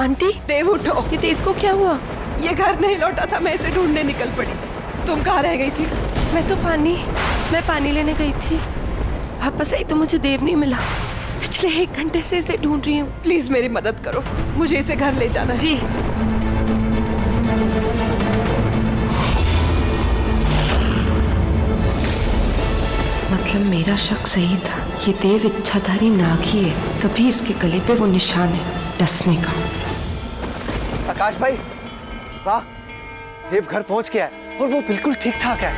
Aunty, देव उठो। ये देव को क्या हुआ? ये घर नहीं लौटा था, मैं इसे ढूंढने निकल पड़ी। तुम कहाँ रह गई थी? मैं पानी लेने गई थी, वापस आई तो मुझे देव नहीं मिला। पिछले 1 घंटे से इसे ढूंढ रही हूँ। प्लीज मेरी मदद करो, मुझे इसे घर ले जाना है। जी। मतलब मेरा शक सही था, ये देव इच्छाधारी नाग ही है, तभी इसके गले पे वो निशान है डसने का। आकाश भाई, वाह, देव घर पहुंच गया है और वो बिल्कुल ठीक ठाक है।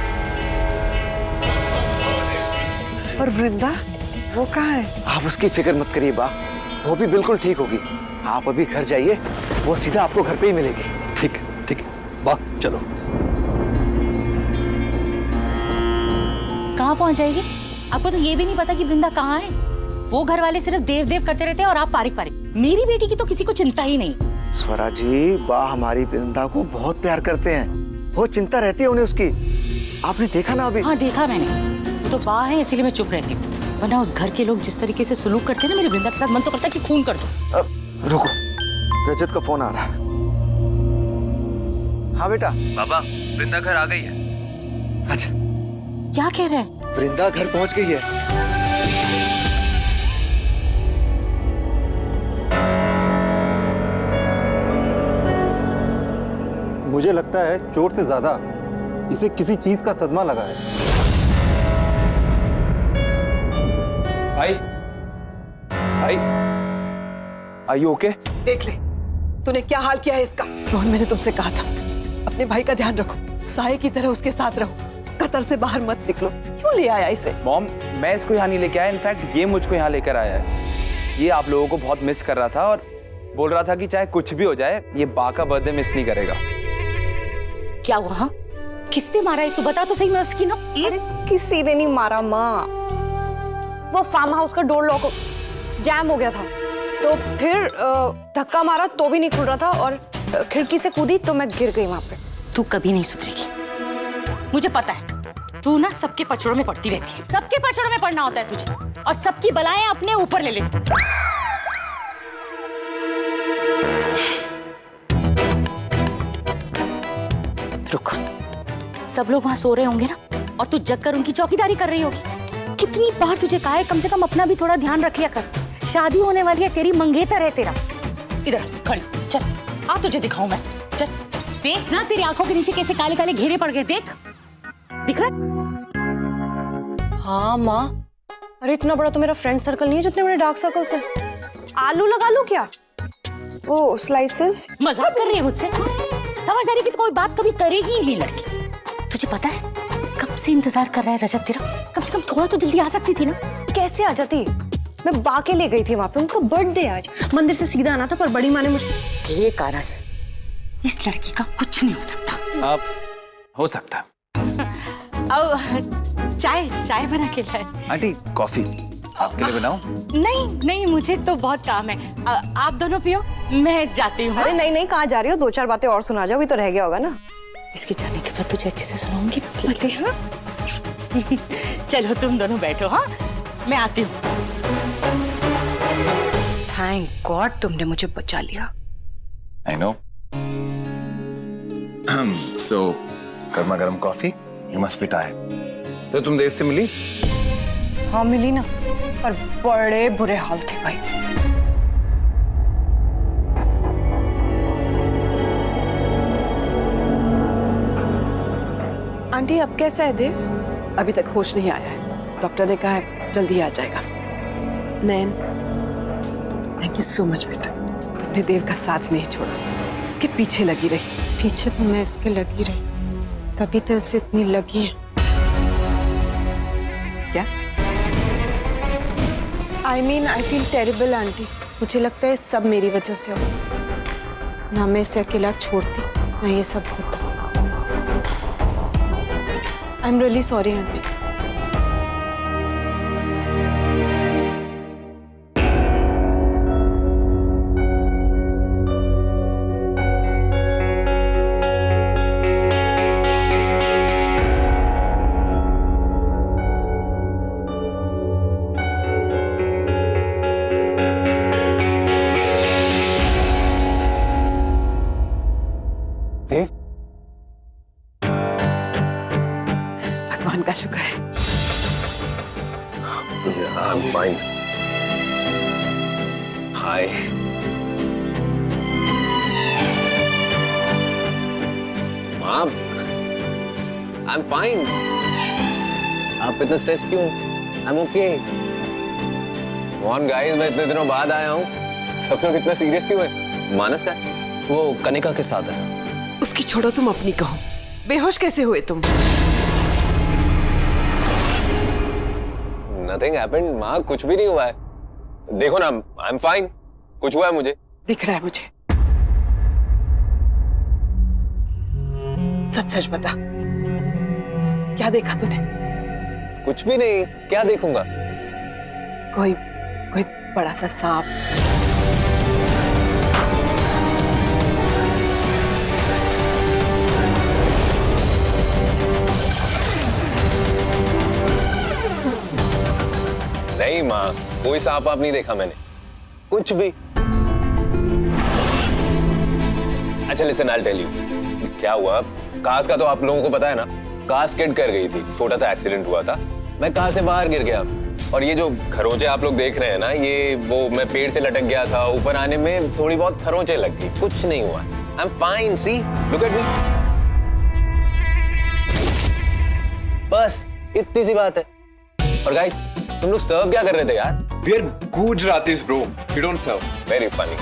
और वृंदा, वो कहाँ है? आप उसकी फिक्र मत करिए बा, वो भी बिल्कुल ठीक होगी। आप अभी घर जाइए, वो सीधा आपको घर पे ही मिलेगी। ठीक है बा, चलो। कहाँ पहुंच जाएगी? आपको तो ये भी नहीं पता कि वृंदा कहाँ है। वो घर वाले सिर्फ देव देव करते रहते हैं और आप पारिक पारिक। मेरी बेटी की तो किसी को चिंता ही नहीं। स्वरा जी, बा हमारी वृंदा को बहुत प्यार करते हैं, बहुत चिंता रहती है उन्हें उसकी। आपने देखा ना अभी? हाँ देखा मैंने, तो बा है इसीलिए मैं चुप रहती हूँ, वरना उस घर के लोग जिस तरीके से सलूक करते हैं ना मेरी वृंदा के साथ, मन तो करता है कि खून कर दो। रुको, रजत का फोन आ रहा है। हाँ बेटा। बाबा, वृंदा घर आ गई है। अच्छा, क्या कह रहे हैं? वृंदा घर पहुंच गई है। मुझे लगता है चोट से ज्यादा इसे किसी चीज का सदमा लगा है। भाई, आर यू ओके? देख ले, तूने क्या हाल किया है इसका। रोहन, मैंने तुमसे कहा था अपने भाई का ध्यान रखो, साये की तरह उसके साथ रहो, कतर से बाहर मत निकलो। क्यों ले आया इसे? मॉम, मैं इसको यहाँ नहीं लेके आया, इनफैक्ट ये मुझको यहाँ लेकर आया है। ये आप लोगों को बहुत मिस कर रहा था और बोल रहा था कि चाहे कुछ भी हो जाए, ये बा का बर्थडे मिस नहीं करेगा। क्या हुआ? हाँ, किसने मारा है? तू बता तो सही। मैं उसकी ना किसी ने नहीं मारा माँ, वो फार्म हाउस का डोर लॉक जैम हो गया था, तो फिर धक्का मारा तो भी नहीं खुल रहा था और खिड़की से कूदी तो मैं गिर गई वहां पे। तू कभी नहीं सुधरेगी, मुझे पता है। तू ना सबके पचड़ों में पड़ती रहती है, सबके पचड़ों में पड़ना होता है तुझे, और सबकी बलाएं अपने ऊपर ले लेती। रुक, सब लोग वहां सो रहे होंगे ना, और तू जग कर उनकी चौकीदारी कर रही होगी। कितनी बार तुझे कहा है कम से कम अपना भी थोड़ा ध्यान रख लिया कर। शादी होने वाली है तेरी, मंगेतर है तेरा। इधर खड़ी, चल आ तुझे दिखाऊं मैं। चल देख ना, तेरी आंखों के नीचे कैसे काले काले घेरे पड़ गए, देख, दिख रहा है? हाँ माँ, अरे इतना बड़ा तो मेरा फ्रेंड सर्कल नहीं है जितने बड़े डार्क सर्कल्स हैं। आलू लगा लूं क्या? वो स्लाइसेस। मजाक कर रही है मुझसे? समझदारी की तो कोई बात कभी करेगी ही नहीं लड़की। तुझे पता है कब से इंतजार कर रहा है रजत तेरा? कम से कम थोड़ा तो जल्दी आ सकती थी ना। कैसे आ जाती? मैं बा के ले गई थी वहां पे, उनका बर्थडे आज, मंदिर से सीधा आना था, पर बड़ी माँ ने मुझे। ये कारज, इस लड़की का कुछ नहीं हो सकता। आप हो सकता। अब चाय बना के लाए। आंटी, कॉफी आपके लिए बनाऊं? नहीं, मुझे तो बहुत काम है। आप दोनों पियो, मैं जाती हूँ। अरे नहीं, कहाँ जा रही हो? 2-4 बातें और सुना जाओ, अभी तो रह गया होगा ना। इसके जाने के बाद तुझे अच्छे से सुनाऊंगी ना बातें। हाँ चलो तुम दोनों बैठो, हाँ मैं आती हूँ। थैंक गॉड तुमने मुझे बचा लिया। I know. So, गर्मा गर्म coffee, you must be tired. तो तुम देव से मिली? हाँ मिली ना, पर बड़े बुरे हाल थे भाई। आंटी, अब कैसा है देव? अभी तक होश नहीं आया है, डॉक्टर ने कहा है जल्दी आ जाएगा। नैन, थैंक यू सो मच बेटा, तुमने देव का साथ नहीं छोड़ा, उसके पीछे लगी रही। पीछे तो मैं इसके लगी रही, तभी तो इसे इतनी लगी है। क्या? I mean, I feel terrible aunty. मुझे लगता है सब मेरी वजह से हो। ना मैं इसे अकेला छोड़ती, ना ये सब होता। I'm really sorry aunty. का शुक्र है। I'm fine. Hi. Mom, I'm fine. आप इतना स्ट्रेस क्यों? I'm okay. Come on guys, मैं इतने दिनों बाद आया हूँ। सब लोग इतना सीरियस क्यों है? मानस का है? वो कनिका के साथ है। उसकी छोड़ो, तुम अपनी कहो। बेहोश कैसे हुए तुम? Nothing happened, माँ, कुछ भी नहीं हुआ है। देखो ना, I'm fine. कुछ हुआ है मुझे? दिख रहा है मुझे। सच सच बता, क्या देखा तूने? कुछ भी नहीं, क्या देखूंगा? कोई कोई बड़ा सा सांप? नहीं माँ, कोई सांप आप नहीं देखा मैंने, कुछ भी। अच्छा लिसन, I'll tell you क्या हुआ। कास का तो आप लोगों को पता है ना, कास स्किड कर गई थी, छोटा सा एक्सीडेंट हुआ था, मैं कार से बाहर गिर गया। और ये जो खरोंचे आप लोग देख रहे हैं ना, ये वो मैं पेड़ से लटक गया था, ऊपर आने में थोड़ी बहुत खरोंचे लग गई, कुछ नहीं हुआ। I'm fine, see, look at me। बस इतनी सी बात है। और गाइस, तुम लोग सर्व क्या कर रहे थे यार? We are Gujaratis, bro. We don't serve. Very funny.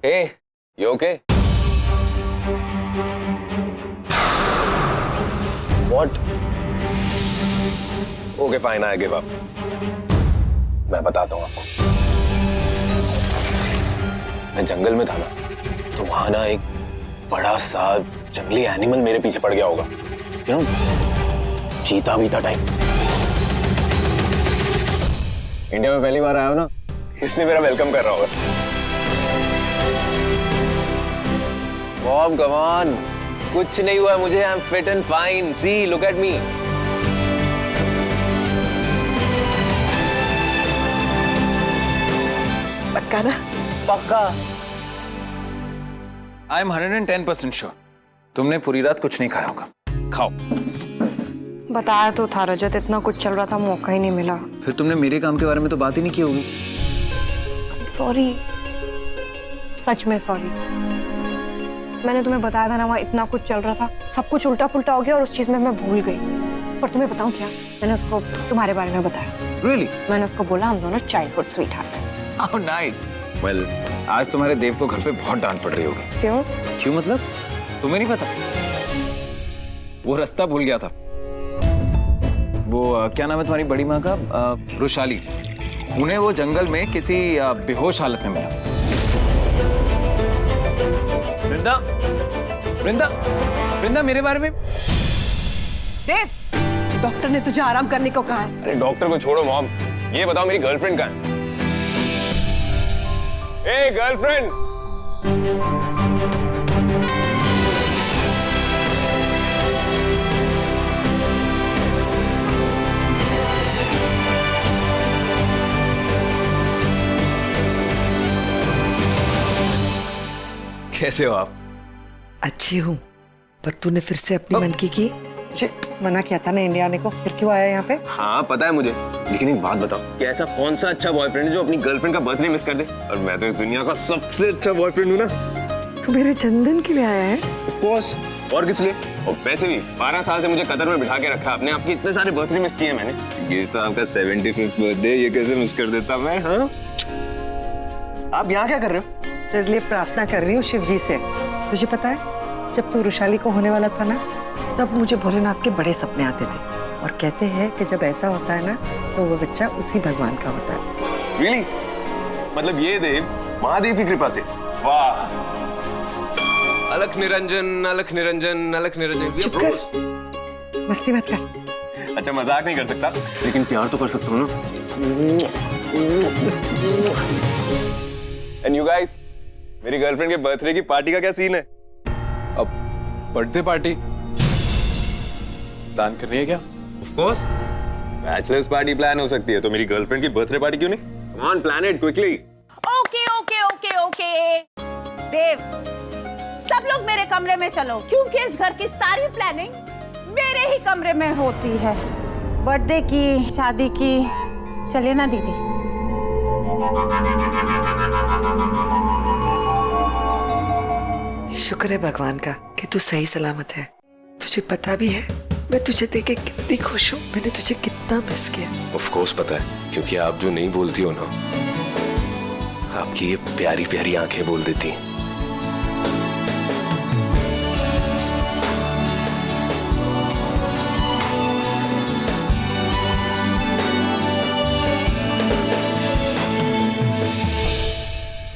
Hey, you okay? What? Okay, fine, I give up. मैं बताता हूँ आपको। मैं जंगल में था ना, तो वहां ना एक बड़ा सा जंगली एनिमल मेरे पीछे पड़ गया होगा, you know? चीता वीता टाइप। इंडिया में पहली बार आया हो ना, इसलिए मेरा वेलकम कर रहा होगा। मॉम, कम ऑन, कुछ नहीं हुआ मुझे, I am fit and fine, see, look at me. पक्का ना? पक्का। I am 110% sure. तुमने पूरी रात कुछ नहीं खाया होगा। खाओ। बताया तो था रजत, इतना कुछ चल रहा था, मौका ही नहीं मिला। फिर तुमने मेरे काम के बारे में तो बात ही नहीं की होगी। सॉरी, सच में सॉरी। मैंने तुम्हें बताया था ना, वहाँ इतना कुछ चल रहा था, सब कुछ उल्टा पुल्टा हो गया और उस चीज में मैं भूल गई। और तुम्हें बताऊं क्या, मैंने उसको तुम्हारे बारे में बताया। Really? मैंने उसको बोला हम दोनों चाइल्डहुड स्वीटहार्ट्स हैं। How nice. Well, आज तुम्हारे देव को घर पे बहुत डांट पड़ रही होगी। क्यों? क्यों मतलब? तुम्हें नहीं पता? वो रास्ता भूल गया था। वो क्या नाम है तुम्हारी बड़ी माँ का? रुशाली। उन्हें वो जंगल में किसी बेहोश हालत में मिला। वृंदा, वृंदा, वृंदा, मेरे बारे में। देव, डॉक्टर ने तुझे आराम करने को कहा है। अरे डॉक्टर को छोड़ो मॉम, ये बताओ मेरी गर्लफ्रेंड कहाँ है? ए गर्लफ्रेंड! कैसे हो आप? अच्छी हूँ, पर तूने फिर से अपनी मन की मुझे मना किया था ना इंडिया आने को, फिर क्यों आया यहाँ पे? हाँ पता है मुझे, लेकिन एक बात बताओ, कि ऐसा कौन सा अच्छा बॉयफ्रेंड है जो अपनी गर्लफ्रेंड का बर्थडे मिस कर दे? और मैं तो इस दुनिया का सबसे अच्छा बॉयफ्रेंड हूँ ना। तू मेरे जन्मदिन के लिए आया है? Of course, और किस लिए? और वैसे भी 12 साल से मुझे कतर में बिठा के रखा आपने, आपके इतने सारे बर्थडे मिस किए मैंने। ये तो आपका 75th बर्थडे, ये कैसे मिस कर देता मैं? हाँ, आप यहाँ क्या कर रहे हो? तेरे लिए प्रार्थना कर रही हूँ शिव जी से। तुझे पता है, जब तू रुशाली को होने वाला था ना, तब मुझे भोलेनाथ के बड़े सपने आते थे, और कहते हैं कि जब ऐसा होता है ना, तो वो बच्चा उसी भगवान का होता है। Really? मतलब ये देव महादेव की कृपा से? वाह! अलख निरंजन, अलख निरंजन, अलख निरंजन। चुप कर, मस्ती मत कर। अच्छा मजाक नहीं कर सकता, लेकिन प्यार तो कर सकता हूँ ना। And you guys, मेरी गर्लफ्रेंड के बर्थडे की पार्टी का क्या सीन है? अब बर्थडे पार्टी प्लान कर रही है क्या? Of course, bachelors party plan हो सकती है, तो मेरी गर्लफ्रेंड की बर्थडे पार्टी क्यों नहीं? Come on, plan it quickly. Okay okay okay okay देव, सब लोग मेरे कमरे में चलो, क्योंकि इस घर की सारी प्लानिंग मेरे ही कमरे में होती है। बर्थडे की, शादी की, चले ना दीदी। शुक्र है भगवान का कि तू सही सलामत है। तुझे पता भी है मैं तुझे देख के कितनी खुश हूँ, मैंने तुझे कितना मिस किया। ऑफ कोर्स पता है, क्योंकि आप जो नहीं बोलती हो ना, आपकी ये प्यारी प्यारी आंखें बोल देती हैं।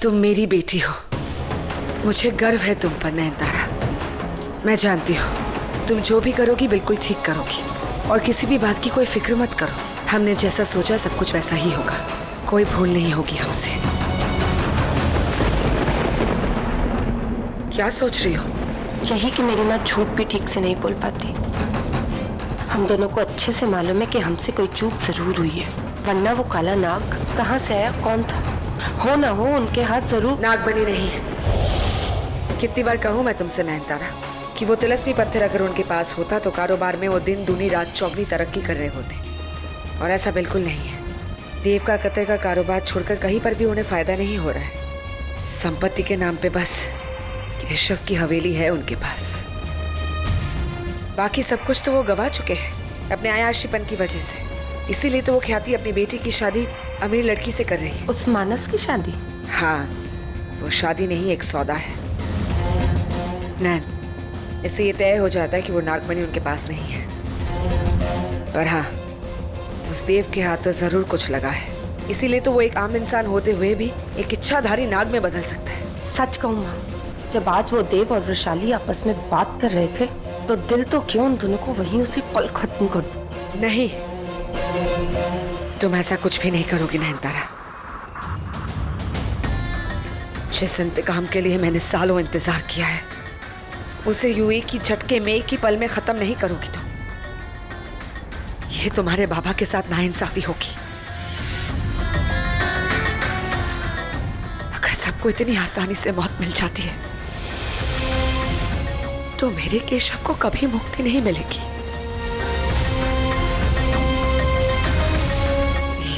तुम मेरी बेटी हो, मुझे गर्व है तुम पर नयनतारा। मैं जानती हूँ तुम जो भी करोगी बिल्कुल ठीक करोगी, और किसी भी बात की कोई फिक्र मत करो। हमने जैसा सोचा सब कुछ वैसा ही होगा, कोई भूल नहीं होगी हमसे। क्या सोच रही हो? यही कि मेरी माँ झूठ भी ठीक से नहीं बोल पाती। हम दोनों को अच्छे से मालूम है कि हमसे कोई चूक जरूर हुई है, वरना वो काला नाग कहाँ से आया, कौन था? हो ना हो उनके हाथ जरूर। नाग बनी नहीं है। कितनी बार कहूँ मैं तुमसे नयनतारा कि वो तिलस्मी पत्थर अगर उनके पास होता तो कारोबार में वो दिन दूनी रात चौगनी तरक्की कर रहे होते, और ऐसा बिल्कुल नहीं है। देव का कत्ल का कारोबार छोड़कर कहीं पर भी उन्हें फायदा नहीं हो रहा है। संपत्ति के नाम पे बस केशव की हवेली है उनके पास, बाकी सब कुछ तो वो गवा चुके हैं अपने आयाशीपन की वजह से। इसीलिए तो वो ख्याति अपनी बेटी की शादी अमीर लड़की से कर रही है। उस मानस की शादी? हाँ, वो शादी नहीं एक सौदा है नैन। इससे ये तय हो जाता है कि वो नागमणि उनके पास नहीं है, पर हाँ उस देव के हाथ तो जरूर कुछ लगा है। इसीलिए तो वो एक आम इंसान होते हुए भी एक इच्छाधारी नाग में बदल सकता है। सच कहूँ माँ, जब आज वो देव और वृषाली आपस में बात कर रहे थे तो दिल तो क्यों उन दोनों को वहीं उसी पल खत्म कर दो। नहीं, तुम ऐसा कुछ भी नहीं करोगी नयनतारा। जिस इंतकाम के लिए मैंने सालों इंतजार किया है उसे यूं एक ही झटके में एक ही पल में खत्म नहीं करोगी तुम। ये तुम्हारे बाबा के साथ नाइंसाफी होगी। अगर सबको इतनी आसानी से मौत मिल जाती है तो मेरे केशव को कभी मुक्ति नहीं मिलेगी।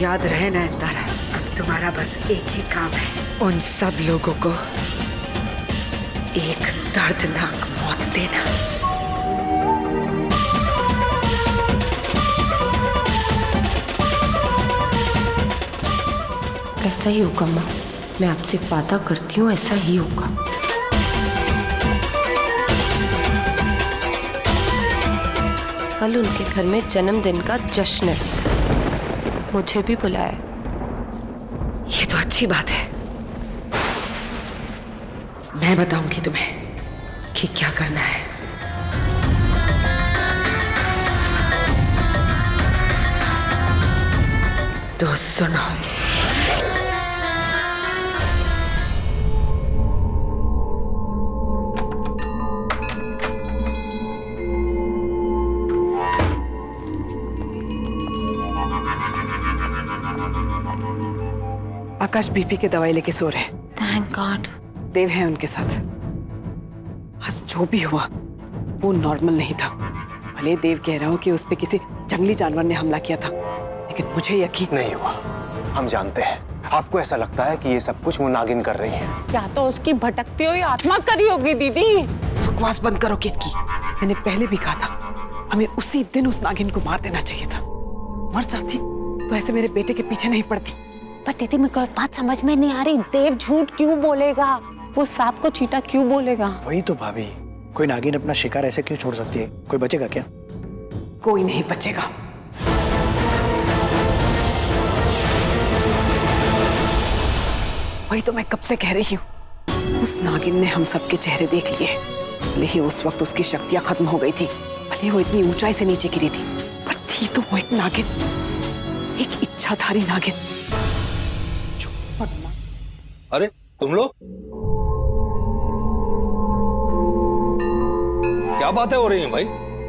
याद रहे नयनतारा, अब तुम्हारा बस एक ही काम है, उन सब लोगों को एक दर्दनाक मौत देना। ऐसा ही होगा माँ, मैं आपसे वादा करती हूँ ऐसा ही होगा। कल उनके घर में जन्मदिन का जश्न है, मुझे भी बुलाया। ये तो अच्छी बात है। मैं बताऊंगी तुम्हें कि क्या करना है। तो सुनो, आकाश बीपी की दवाई लेके सो रहे। Thank God. देव है उनके साथ। आज जो भी हुआ वो नॉर्मल नहीं था। भले देव कह रहा हूं कि उस पे किसी जंगली जानवर ने हमला किया था, लेकिन मुझे यकीन नहीं हुआ। हम जानते हैं आपको ऐसा लगता है कि ये सब कुछ वो नागिन कर रही है। क्या तो उसकी भटकती हुई आत्मा करी होगी दीदी। बकवास बंद करो केतकी। मैंने पहले भी कहा था हमें उसी दिन उस नागिन को मार देना चाहिए था। मर जाती तो ऐसे मेरे बेटे के पीछे नहीं पड़ती। पर दीदी मेरे को बात समझ में नहीं आ रही, देव झूठ क्यों बोलेगा? वो सांप को चीटा क्यों बोलेगा? वही तो भाभी, कोई नागिन अपना शिकार ऐसे क्यों छोड़ सकती है? कोई बचेगा क्या? कोई नहीं बचेगा। वही तो मैं कब से कह रही हूँ। उस नागिन ने हम सबके चेहरे देख लिए। भले ही उस वक्त उसकी शक्तियां खत्म हो गई थी, भले वो इतनी ऊंचाई से नीचे गिरी थी, पर थी तो वो एक नागिन, एक इच्छाधारी नागिन। अरे तुम लोग क्या बातें हो रही हैं भाई?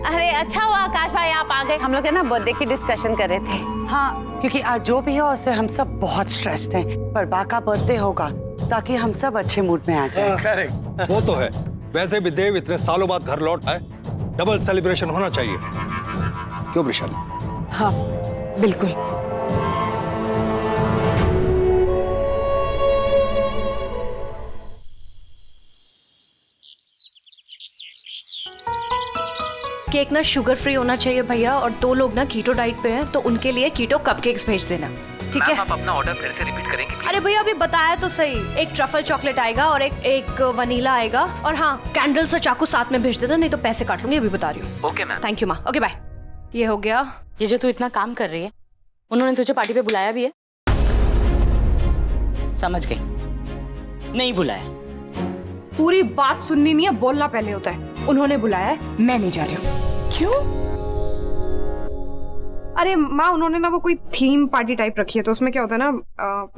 अरे अच्छा हुआ आकाश भाई आप आ गए। हम लोग है ना बर्थडे की डिस्कशन कर रहे थे। हाँ, क्योंकि आज जो भी हो उससे हम सब बहुत स्ट्रेस्ड हैं, पर बा का बर्थडे होगा ताकि हम सब अच्छे मूड में आ जाएं। करेक्ट, वो तो है। वैसे भी देव इतने सालों बाद घर लौट आए, डबल सेलिब्रेशन होना चाहिए। क्यों वृषाली? हाँ बिल्कुल। केक ना शुगर फ्री होना चाहिए भैया, और 2 लोग ना कीटो डाइट पे हैं, तो उनके लिए कीटो कपकेक्स भेज देना, ठीक है? आप अपना ऑर्डर फिर से रिपीट करेंगे? अरे भैया अभी बताया तो सही, एक ट्रफल चॉकलेट आएगा और एक वनीला आएगा, और हाँ कैंडल्स और चाकू साथ में भेज देना, नहीं तो पैसे काट लूंगी, अभी बता रही हूँ। Okay ma'am. थैंक यू माँ, ओके बाय। ये हो गया। ये जो तू इतना काम कर रही है, उन्होंने तुझे पार्टी पे बुलाया भी है? समझ गई, नहीं बुलाया। पूरी बात सुननी नहीं है, बोलना पहले होता है। उन्होंने बुलाया है, मैं नहीं जा रही हूँ। क्यों? अरे माँ, उन्होंने ना वो कोई थीम पार्टी टाइप रखी है, तो उसमें क्या होता है ना,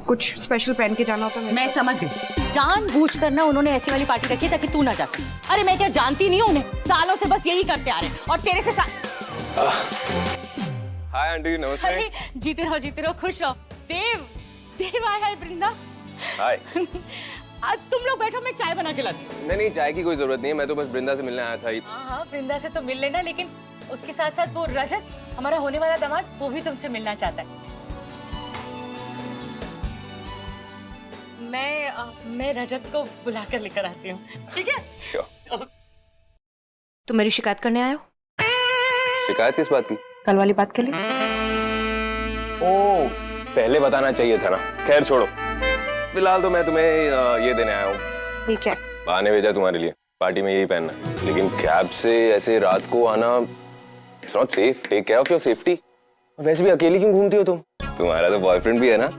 कुछ स्पेशल पहन के जाना होता है। मैं समझ गई, जानबूझ कर ना उन्होंने ऐसी वाली पार्टी रखी है ताकि तू ना जा सके। अरे मैं क्या जानती नहीं हूँ उन्हें, सालों से बस यही करते आ रहे हैं, और तेरे से हाय आंटी, नमस्ते। अरे जीते रहो, खुश रहो। देव आया है। वृंदा, हाय। तुम लोग बैठो, मैं चाय बना के लाती हूँ। नहीं, चाय की कोई जरूरत नहीं है, मैं तो बस वृंदा से मिलने आया था। हाँ, वृंदा से तो मिल लेना, लेकिन उसके साथ साथ वो रजत, हमारा होने वाला दामाद, वो भी तुमसे मिलना चाहता है। मैं रजत को बुला कर लेकर आती हूँ, ठीक है? तो मेरी शिकायत करने आए हो? शिकायत किस बात की? कल वाली बात के लिए। ओ, पहले बताना चाहिए था ना। खैर छोड़ो, फिलहाल तो मैं तुम्हें ये देने आया हूँ। ठीक है। बहाने भेजा तुम्हारे लिए, पार्टी में यही पहनना, लेकिन कैब से ऐसे रात को आना it's not safe. Take care of your safety. वैसे भी अकेली क्यों घूमती हो तुम? तुम्हारा तो बॉयफ्रेंड भी है ना,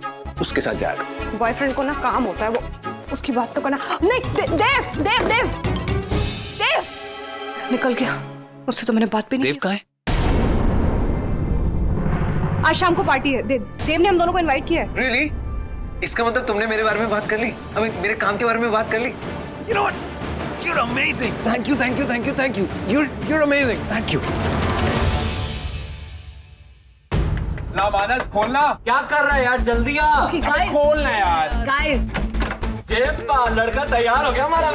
उसके साथ जाएगा। बॉयफ्रेंड को ना काम होता है, वो उसकी बात तो करना नहीं। देव निकल गया, उससे तो मैंने बात भी नहीं। देव कहाँ है? आज शाम को पार्टी है। देव ने हम दोनों को इनवाइट किया है। Really? इसका मतलब तुमने मेरे बारे में बात कर ली, अभी मेरे काम के बारे में बात कर ली। You know what? You're amazing. Thank you. You're amazing. Thank you. ना मानस, खोलना। क्या कर रहा है यार, जल्दी आ। Okay, guys. खोलना यार। Guys. जेब पा, लड़का तैयार हो गया हमारा।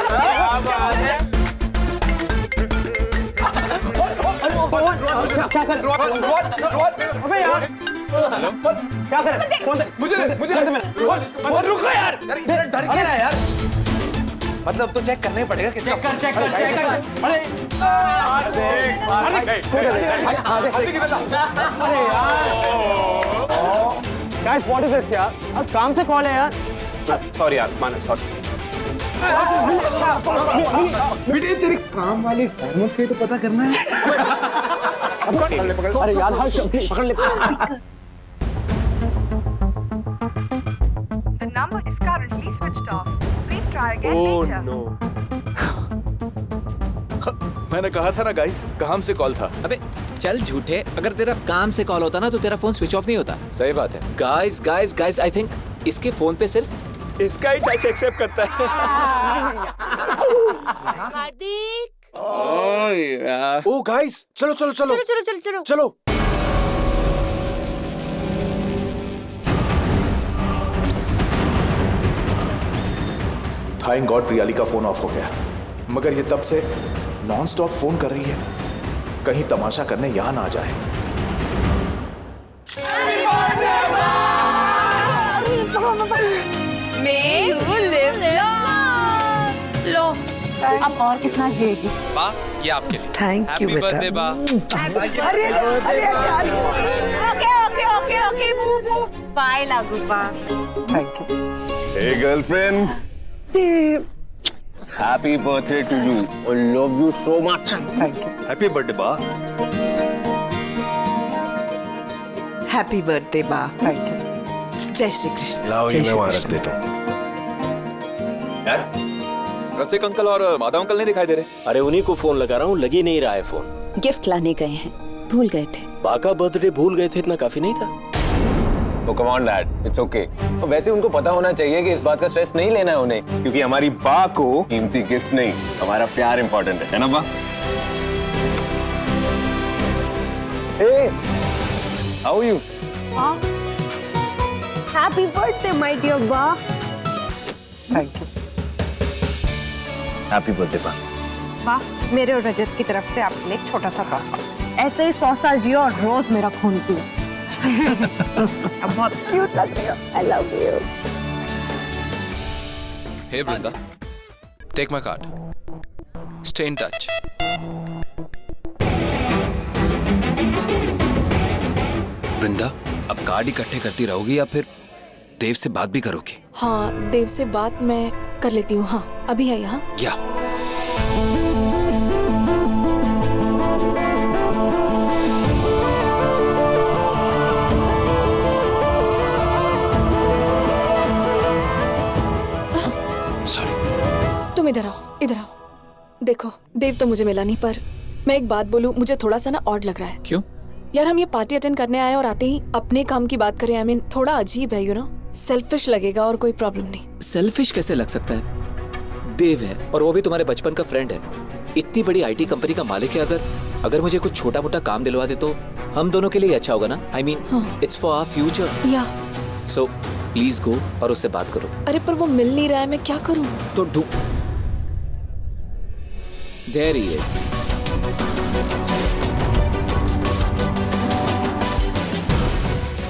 क्या कर? अबे यार, क्या कर? मुझे रुको यार, इधर डर क्या रहा है यार? मतलब तो चेक करना ही पड़ेगा किसका। चेक कर। अरे गाइस, व्हाट इज दिस यार? अब काम से कॉल है यार। सॉरी यार, मानस सॉरी। बेटे तेरी काम वाली फॉर्मल से तो पता करना है। अरे यार, पकड़ ले। The number is currently switched off. Please try again later. No. मैंने कहा था ना गाइस, काम से कॉल था। अबे चल झूठे, अगर तेरा काम से कॉल होता ना तो तेरा फोन स्विच ऑफ नहीं होता। सही बात है। गाइस, आई थिंक इसके फोन पे सिर्फ इसका ही टच एक्सेप्ट करता है। हार्दिक, ओ गाइस, चलो। थैंक गॉड प्रियाली का फोन ऑफ हो गया, मगर ये तब से नॉन स्टॉप फोन कर रही है, कहीं तमाशा करने यहाँ ना आ जाए। लो, अब और कितना झेलेगी? बा, ये आपके लिए। थैंक यू बेटा। बर्थडे बा। अरे ओके बाय लागूबा। Thank you. Hey girlfriend, happy birthday to you. I love you so much. Thank you. Happy birthday बा। हैप्पी बर्थडे बा। Thank you. जय श्री कृष्ण। लाओ, ये मैं वहां रख देता हूँ। यार, रसिक अंकल और माधव अंकल नहीं दिखाई दे रहे। अरे उन्हीं को फोन लगा रहा हूँ, लगी नहीं रहा है फोन। गिफ्ट लाने गए हैं, भूल गए थे। बा का बर्थडे भूल गए थे, इतना काफी नहीं था? तो come on dad, it's okay. तो वैसे उनको पता होना चाहिए कि इस बात का स्ट्रेस नहीं लेना है उन्हें, क्योंकि हमारी बा को कीमती गिफ्ट नहीं, हमारा प्यार इंपॉर्टेंट है ना बा? Hey, how are you? Happy birthday, my dear ba. Thank you. Happy birthday बा। वाह, मेरे और रजत की तरफ से आपके लिए एक छोटा सा तोहफा। ऐसे ही 100 साल जियो और रोज मेरा खून पियो। अब बहुत क्यूट लग रही हो। आई love you. Hey Brinda, take my card. Stay in touch. वृंदा, अब कार्ड इकट्ठे करती रहोगी या फिर देव से बात भी करोगी? हाँ, देव से बात मैं कर लेती हूँ। हाँ, अभी है यहाँ। या तुम इधर आओ, इधर आओ। देखो, देव तो मुझे मिला नहीं, पर मैं एक बात बोलूं, मुझे थोड़ा सा ना ऑड लग रहा है। क्यों? यार, हम ये पार्टी अटेंड करने आए और आते ही अपने काम की बात करें। आई मीन, थोड़ा अजीब है, यू नो। सेल्फिश लगेगा और कोई प्रॉब्लम नहीं। सेल्फिश कैसे लग सकता है? देव है और वो भी तुम्हारे बचपन का फ्रेंड है। इतनी बड़ी आईटी कंपनी का मालिक है। अगर मुझे कुछ छोटा मोटा काम दिलवा दे तो हम दोनों के लिए अच्छा होगा ना। I mean, it's for our future. या सो प्लीज गो और उससे बात करो। अरे पर वो मिल नहीं रहा है, मैं क्या करूं? तो ढूंढ। There he is.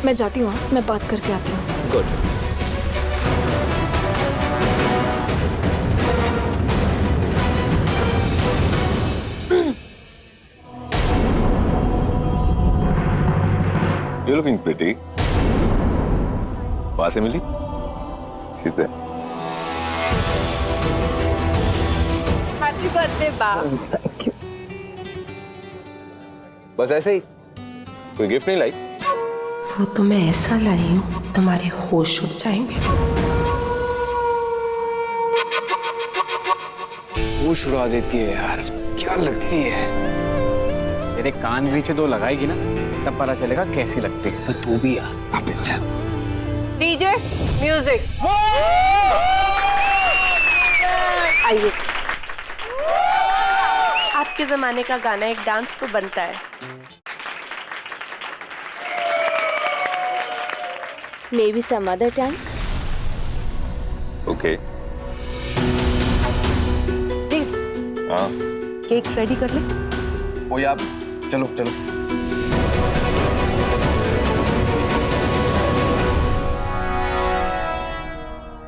मैं जाती हूँ, मैं बात करके आती हूँ। गुड। You're looking pretty. वहां से मिली? She's there. हैप्पी बर्थडे बा। बस ऐसे ही? कोई गिफ्ट नहीं लाई? वो तो मैं ऐसा लाई हूँ तुम्हारे होश उड़ जाएंगे। होश उड़ा देती है यार, क्या लगती है? तेरे कान नीचे दो लगाएगी ना, तब पता चलेगा कैसी लगती है। पर तू भी यार, आप अच्छा। DJ music. आइए। आपके जमाने का गाना एक डांस तो बनता है। Maybe some other time. Okay. देव, हाँ। केक रेडी कर ले। ओ यार, चलो चलो।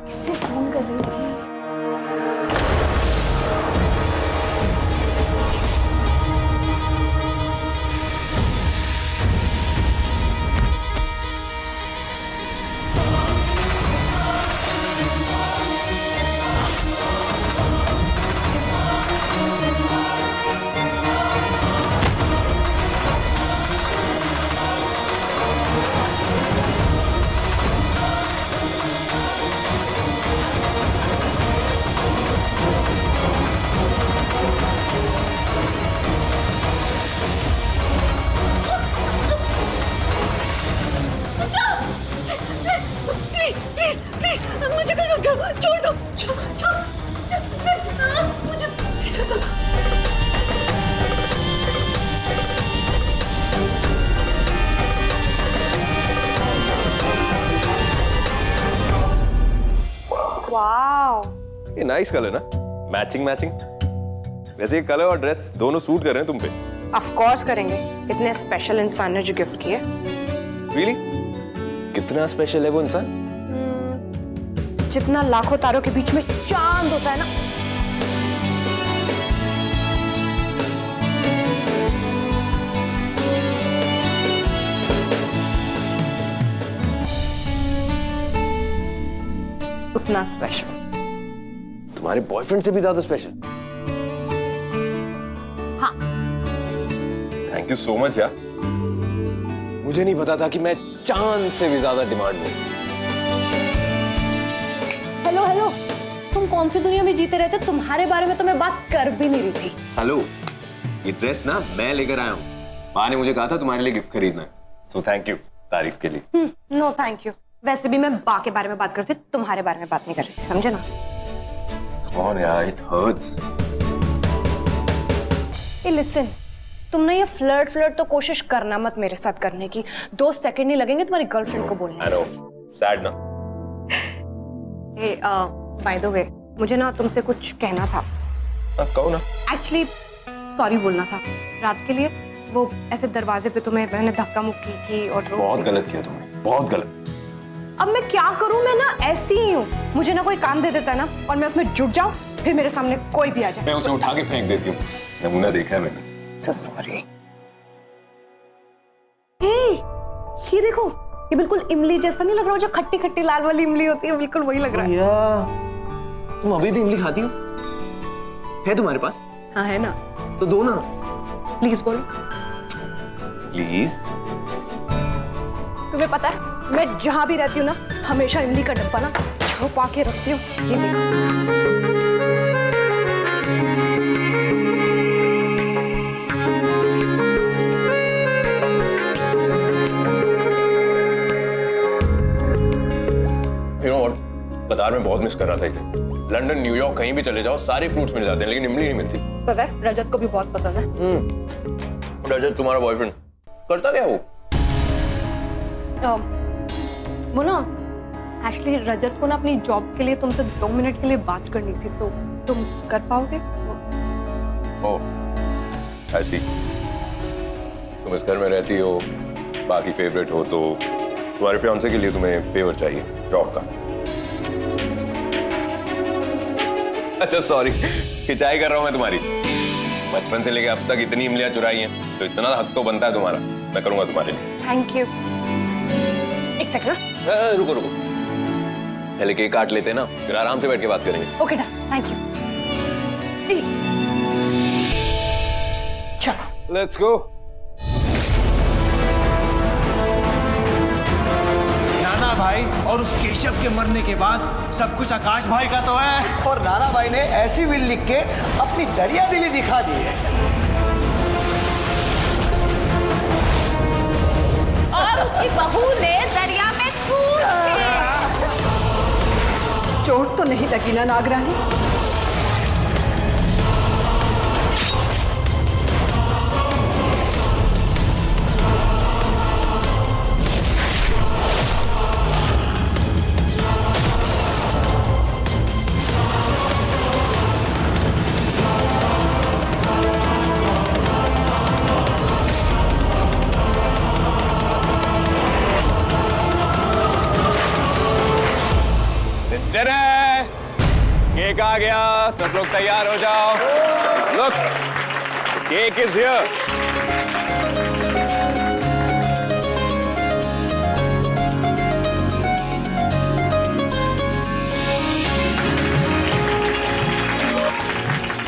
किससे फोन कर रही थी? ये नाइस कलर ना, मैचिंग मैचिंग। वैसे ये कलर और ड्रेस दोनों सूट कर रहे हैं तुम पे। ऑफ कोर्स करेंगे, इतने स्पेशल इंसान ने जो गिफ्ट किए। Really? कितना स्पेशल है वो इंसान? जितना लाखों तारों के बीच में चांद होता है ना। उतना स्पेशल। तुम्हारे बॉयफ्रेंड से भी ज्यादा स्पेशल? हाँ। थैंक यू सो मच यार। मुझे नहीं पता था कि मैं चांद से भी ज्यादा डिमांड में। हेलो हेलो, तुम कौन सी दुनिया में जीते रहते? तुम्हारे बारे में तो मैं बात कर भी नहीं रही थी। हेलो, ये ड्रेस ना मैं लेकर आया हूँ। माँ ने मुझे कहा था तुम्हारे लिए गिफ्ट खरीदना है, सो थैंक यू तारीफ के लिए। No thank you. वैसे भी मैं बा के बारे में बात करती, तुम्हारे बारे में बात नहीं कर रही थी, समझे ना? कौन यार, इट हर्ट्स। ए लिसन, तुम ना ये फ्लर्ट तो कोशिश करना मत मेरे साथ करने की। 2 सेकंड नहीं लगेंगे तुम्हारी गर्लफ्रेंड को बोलने। आई नो, सैड ना। ए बाय द वे, मुझे ना तुमसे कुछ कहना था। कहो ना। एक्चुअली सॉरी बोलना था रात के लिए। वो ऐसे दरवाजे पे तुम्हें मैंने धक्का मुक्की की और बहुत गलत किया तुमने, बहुत गलत। अब मैं क्या करूं, मैं ना ऐसी ही हूँ। मुझे ना कोई काम दे देता है ना और मैं उसमें जुट जाऊं, फिर मेरे सामने कोई भी आ जाए मैं उसे उठा के फेंक देती हूँ। नमूना देखा है मैंने। सॉरी। ये देखो, ये बिल्कुल इमली जैसा नहीं लग रहा, जो खट्टी खट्टी लाल वाली इमली होती है, बिल्कुल वही लग रहा है। तुम अभी भी इमली खाती हो? है तुम्हारे पास? हाँ है ना। तो दो ना। प्लीज बोलो। प्लीज। तुम्हें पता है मैं जहां भी रहती हूँ ना, हमेशा इमली का डब्बा ना छुपा के रखती हूँ। ये देखो। You know what? बाजार में बहुत मिस कर रहा था इसे। लंदन, न्यूयॉर्क कहीं भी चले जाओ सारे फ्रूट्स मिल जाते हैं, लेकिन इमली नहीं मिलती। पता है रजत को भी बहुत पसंद है। रजत तुम्हारा बॉयफ्रेंड करता क्या वो? वो ना एक्चुअली रजत को ना अपनी जॉब के लिए तुमसे 2 मिनट के लिए बात करनी थी, तो तुम कर पाओगे? ओह ऐसी। तुम इस घर में रहती हो, बाकी फेवरेट हो, तो तुम्हारे फियांसे के लिए तुम्हें फेवर चाहिए जॉब का। अच्छा सॉरी, खिंचाई कर रहा हूं मैं तुम्हारी। बचपन से लेके अब तक इतनी इमलियां चुराई हैं, तो इतना हक तो बनता है तुम्हारा। मैं करूंगा तुम्हारे लिए। Thank you. एक सेकंड। रुको रुको, पहले केक काट लेते हैं ना, फिर आराम से बैठ के बात करेंगे। Okay done, thank you. चलो लेट्स गो। नाना भाई और उस केशव के मरने के बाद सब कुछ आकाश भाई का तो है। और नाना भाई ने ऐसी विल लिख के अपनी दरिया दिली दिखा दी है। और उसकी बहू ने दरिया में कूद के। चोट तो नहीं लगी ना नागरानी? केक आ गया, सब लोग तैयार हो जाओ। Look, cake is here.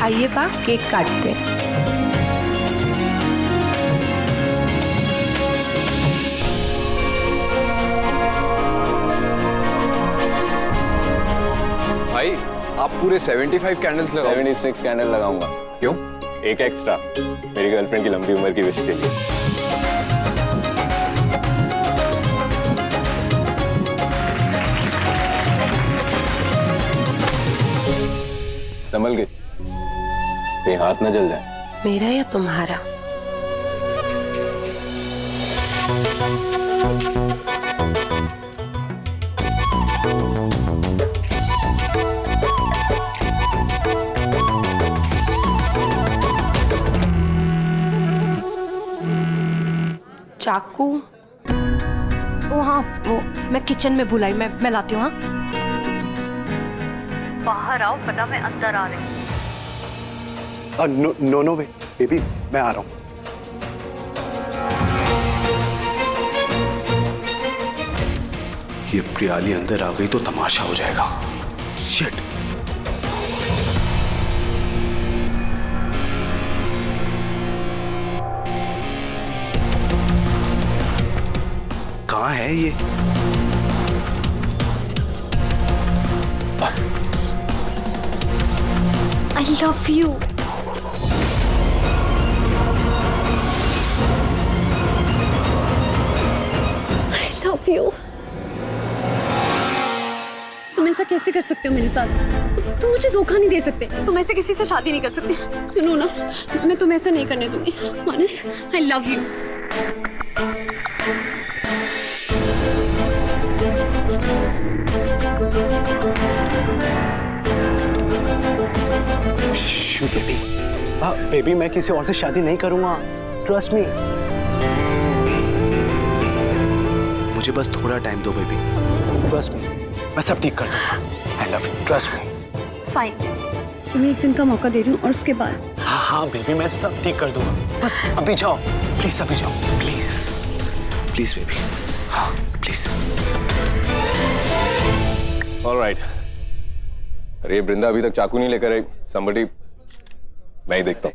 आइए बा, केक काटते हैं। भाई आप पूरे 75 कैंडल्स लगाओ। 76 कैंडल लगाऊंगा। क्यों? एक एक्स्ट्रा मेरी गर्लफ्रेंड की लंबी उम्र की विश के लिए। संभल के, कहीं हाथ न जल जाए। मेरा या तुम्हारा? चाकू? ओ हाँ, वो मैं किचन में भुलाई, मैं लाती हूँ। हाँ बाहर आओ वरना मैं अंदर आ रही हूँ। नो नो वे बेबी, मैं आ रहा हूँ। ये प्रियाली अंदर आ गई तो तमाशा हो जाएगा। शिट। कहाँ है ये? I love you. I love you. तुम ऐसा कैसे कर सकते हो मेरे साथ? तुम मुझे धोखा नहीं दे सकते। तुम ऐसे किसी से शादी नहीं कर सकते। सुनो ना, मैं तुम्हें ऐसा नहीं करने दूंगी। मानस, I love you. Baby, baby मैं किसी और से शादी नहीं करूंगा, ट्रस्ट मी। मुझे बस थोड़ा टाइम दो बेबी, ट्रस्ट मी, मैं सब ठीक कर दूंगा। आई love you, trust me. Fine, मैं एक दिन का मौका दे रही हूँ और उसके बाद। हाँ हाँ बेबी, मैं सब ठीक कर दूंगा, बस अभी जाओ प्लीज, अभी जाओ प्लीज प्लीज बेबी। हाँ प्लीज। ऑलराइट। अरे वृंदा अभी तक चाकू नहीं लेकर आई। somebody, मैं ही देखता हूँ।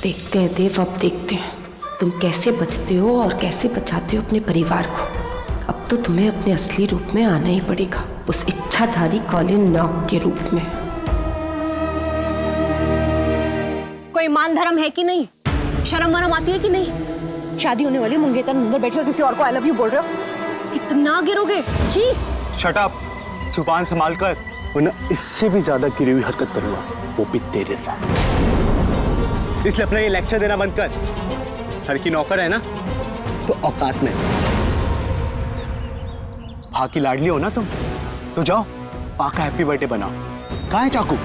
देखते हैं देव, अब देखते हैं तुम कैसे बचते हो और कैसे बचाते हो अपने परिवार को। अब तो तुम्हें अपने असली रूप में आना ही पड़ेगा, उस इच्छाधारी कॉलिन नॉक के रूप में। कोई मान धर्म है कि नहीं? शर्म वरम आती है कि नहीं? शादी होने वाली मंगेतर अंदर बैठे और किसी और को आई लव यू बोल रहे हो, कितना गिरोगे जी? शट अप, जुबान संभाल कर, वरना इससे भी ज्यादा गिरी हुई हरकत करूंगा, वो भी तेरे साथ। इसलिए अपना ये लेक्चर देना बंद कर। घर की नौकर है ना, तो औकात में। भाग की लाडली हो ना तुम, तो जाओ पा का हैप्पी बर्थडे बनाओ। कहाँ है चाकू?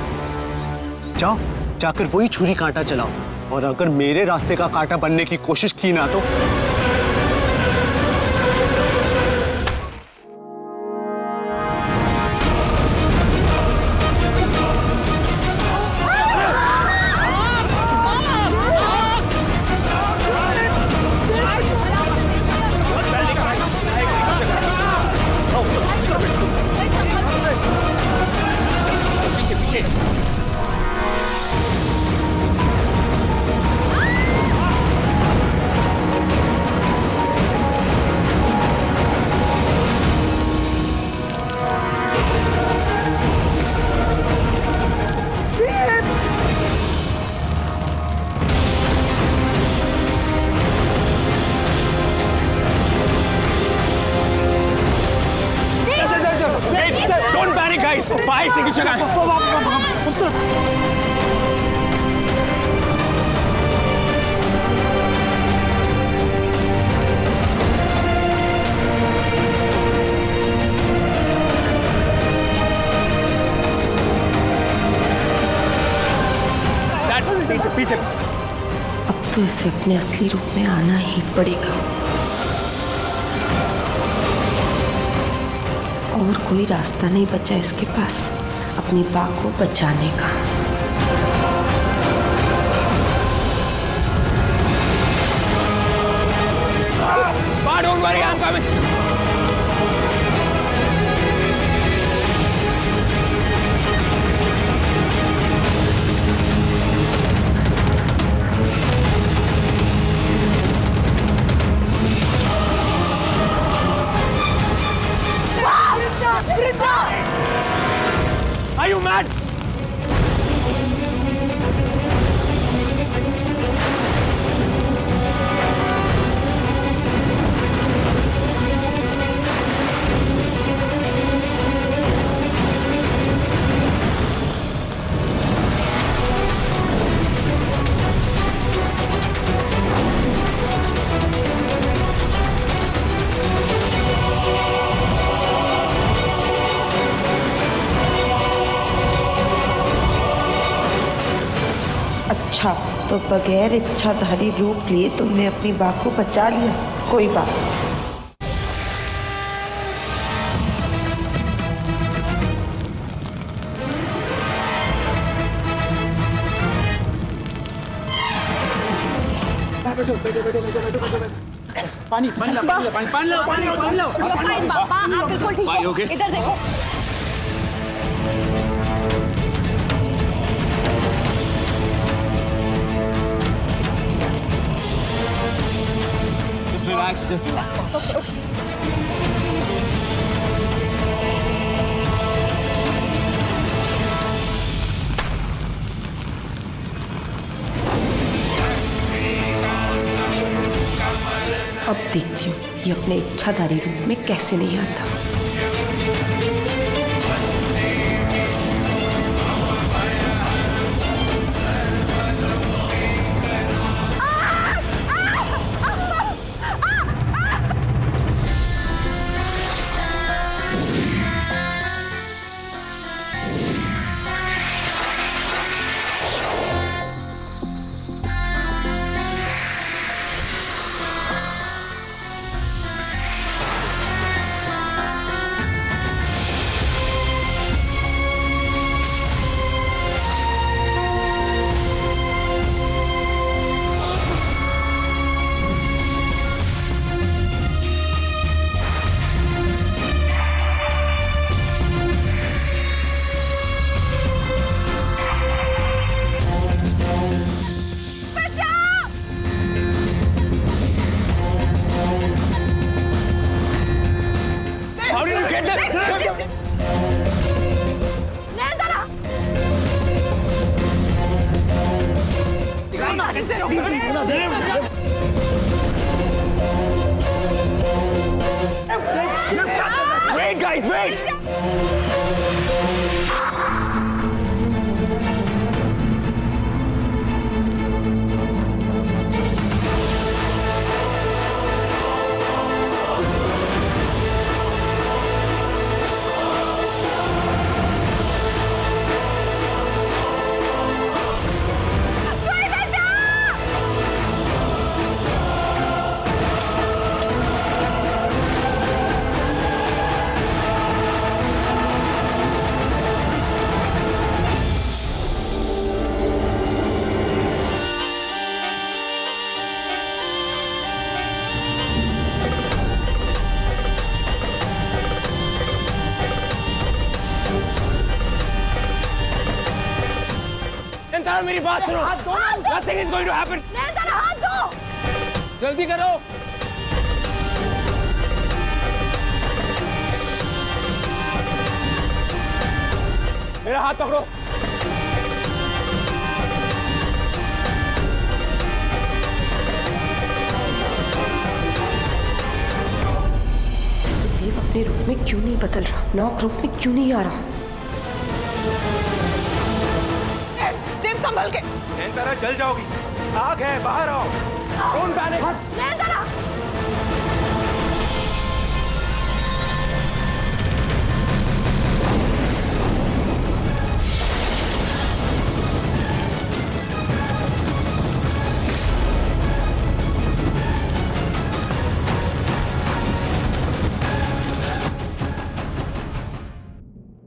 जाओ जाकर वही छुरी कांटा चलाओ, और अगर मेरे रास्ते का कांटा बनने की कोशिश की ना तो फायर एक्सटिंग्विशर है। पीछे पीछे। अब तो इसे अपने असली रूप में आना ही पड़ेगा, और कोई रास्ता नहीं बचा इसके पास अपनी बा को बचाने का। Don't worry, I'm coming. Are you mad? अच्छा, तो बगैर इच्छाधारी रूप लिए तुमने अपनी बा को बचा लिया। कोई बात नहीं। पानी पानी लो, पानी लो, पानी लो, पानी लो, पानी लो। फाइन पापा, आप बिल्कुल ठीक हो। इधर देखो। Just relax, just relax. Kamalan अब देखती हूँ ये अपने इच्छाधारी रूप में कैसे नहीं आता। Wait, guys, wait! मेरी बात सुनो। Nothing is going to happen. हाथ दो। जल्दी करो। मेरा हाथ पकड़ो। देव अपने रूप में क्यों नहीं बदल रहा? नॉक रूप में क्यों नहीं आ रहा? संभल के। नैनतारा जल जाओगी। आग है, बाहर आओ। Don't panic. नैनतारा